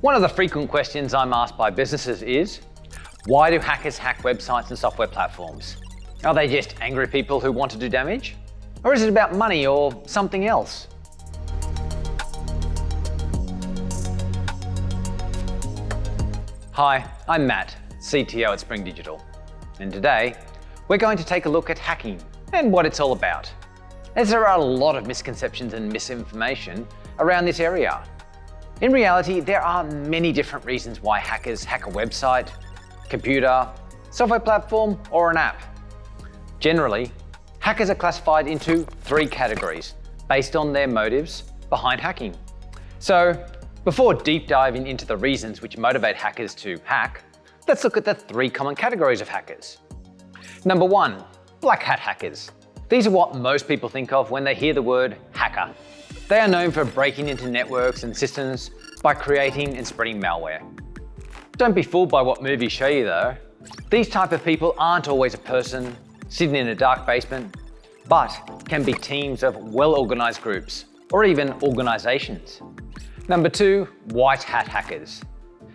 One of the frequent questions I'm asked by businesses is, why do hackers hack websites and software platforms? Are they just angry people who want to do damage? Or is it about money or something else? Hi, I'm Matt, CTO at Spring Digital. And today, we're going to take a look at hacking and what it's all about. As there are a lot of misconceptions and misinformation around this area. In reality, there are many different reasons why hackers hack a website, computer, software platform, or an app. Generally, hackers are classified into 3 categories based on their motives behind hacking. So, before deep diving into the reasons which motivate hackers to hack, let's look at the 3 common categories of hackers. Number 1, black hat hackers. These are what most people think of when they hear the word hacker. They are known for breaking into networks and systems by creating and spreading malware. Don't be fooled by what movies show you though. These type of people aren't always a person sitting in a dark basement, but can be teams of well-organized groups or even organizations. Number 2, white hat hackers.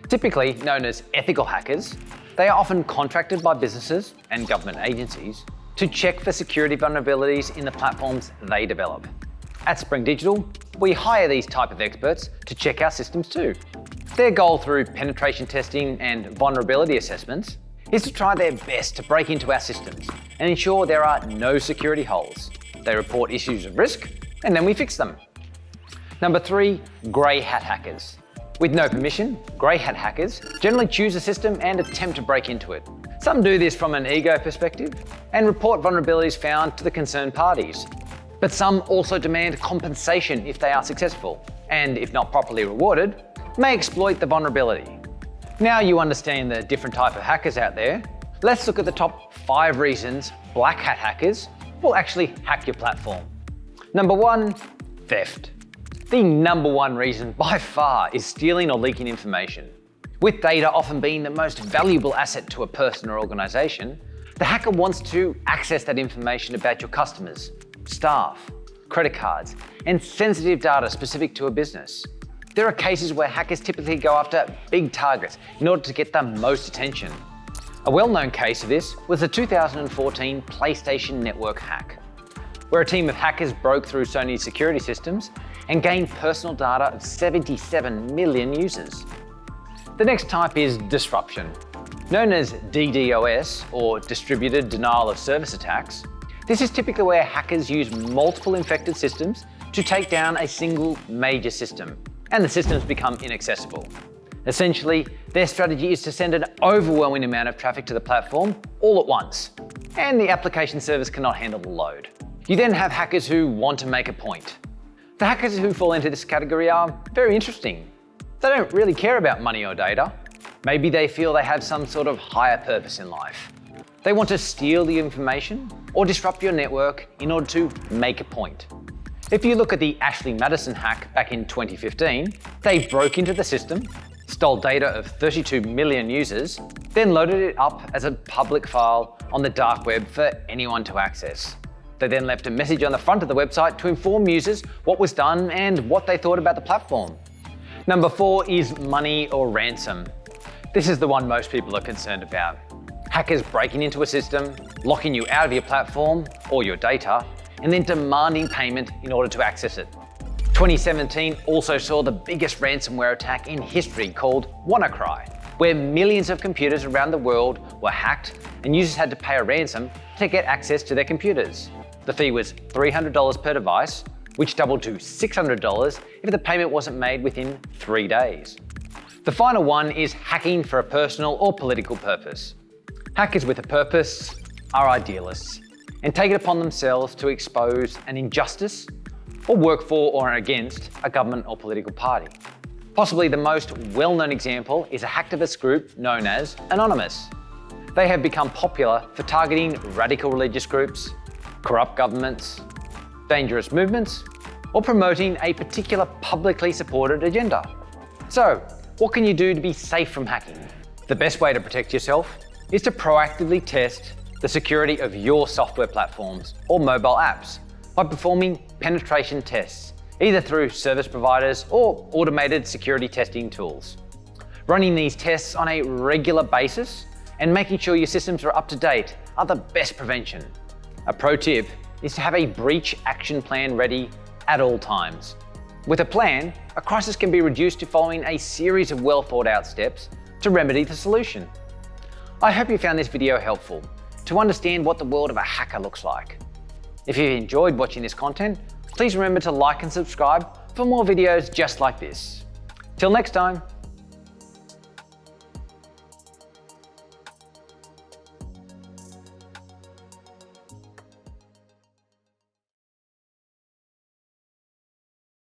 Typically known as ethical hackers, they are often contracted by businesses and government agencies to check for security vulnerabilities in the platforms they develop. At Spring Digital, we hire these type of experts to check our systems too. Their goal through penetration testing and vulnerability assessments is to try their best to break into our systems and ensure there are no security holes. They report issues of risk and then we fix them. Number 3, grey hat hackers. With no permission, grey hat hackers generally choose a system and attempt to break into it. Some do this from an ego perspective and report vulnerabilities found to the concerned parties. But some also demand compensation if they are successful, and if not properly rewarded, may exploit the vulnerability. Now you understand the different type of hackers out there, let's look at the top 5 reasons black hat hackers will actually hack your platform. Number 1, theft. The number 1 reason by far is stealing or leaking information. With data often being the most valuable asset to a person or organization, the hacker wants to access that information about your customers, staff, credit cards, and sensitive data specific to a business. There are cases where hackers typically go after big targets in order to get the most attention. A well-known case of this was the 2014 PlayStation Network hack, where a team of hackers broke through Sony's security systems and gained personal data of 77 million users. The next type is disruption. Known as DDoS, or Distributed Denial of Service attacks, this is typically where hackers use multiple infected systems to take down a single major system, and the systems become inaccessible. Essentially, their strategy is to send an overwhelming amount of traffic to the platform all at once, and the application service cannot handle the load. You then have hackers who want to make a point. The hackers who fall into this category are very interesting. They don't really care about money or data. Maybe they feel they have some sort of higher purpose in life. They want to steal the information or disrupt your network in order to make a point. If you look at the Ashley Madison hack back in 2015, they broke into the system, stole data of 32 million users, then loaded it up as a public file on the dark web for anyone to access. They then left a message on the front of the website to inform users what was done and what they thought about the platform. Number 4 is money or ransom. This is the one most people are concerned about. Hackers breaking into a system, locking you out of your platform or your data, and then demanding payment in order to access it. 2017 also saw the biggest ransomware attack in history called WannaCry, where millions of computers around the world were hacked and users had to pay a ransom to get access to their computers. The fee was $300 per device, which doubled to $600 if the payment wasn't made within 3 days. The final one is hacking for a personal or political purpose. Hackers with a purpose are idealists and take it upon themselves to expose an injustice or work for or against a government or political party. Possibly the most well-known example is a hacktivist group known as Anonymous. They have become popular for targeting radical religious groups, corrupt governments, dangerous movements, or promoting a particular publicly supported agenda. So, what can you do to be safe from hacking? The best way to protect yourself is to proactively test the security of your software platforms or mobile apps by performing penetration tests, either through service providers or automated security testing tools. Running these tests on a regular basis and making sure your systems are up to date are the best prevention. A pro tip is to have a breach action plan ready at all times. With a plan, a crisis can be reduced to following a series of well thought out steps to remedy the solution. I hope you found this video helpful to understand what the world of a hacker looks like. If you enjoyed watching this content, please remember to like and subscribe for more videos just like this. Till next time.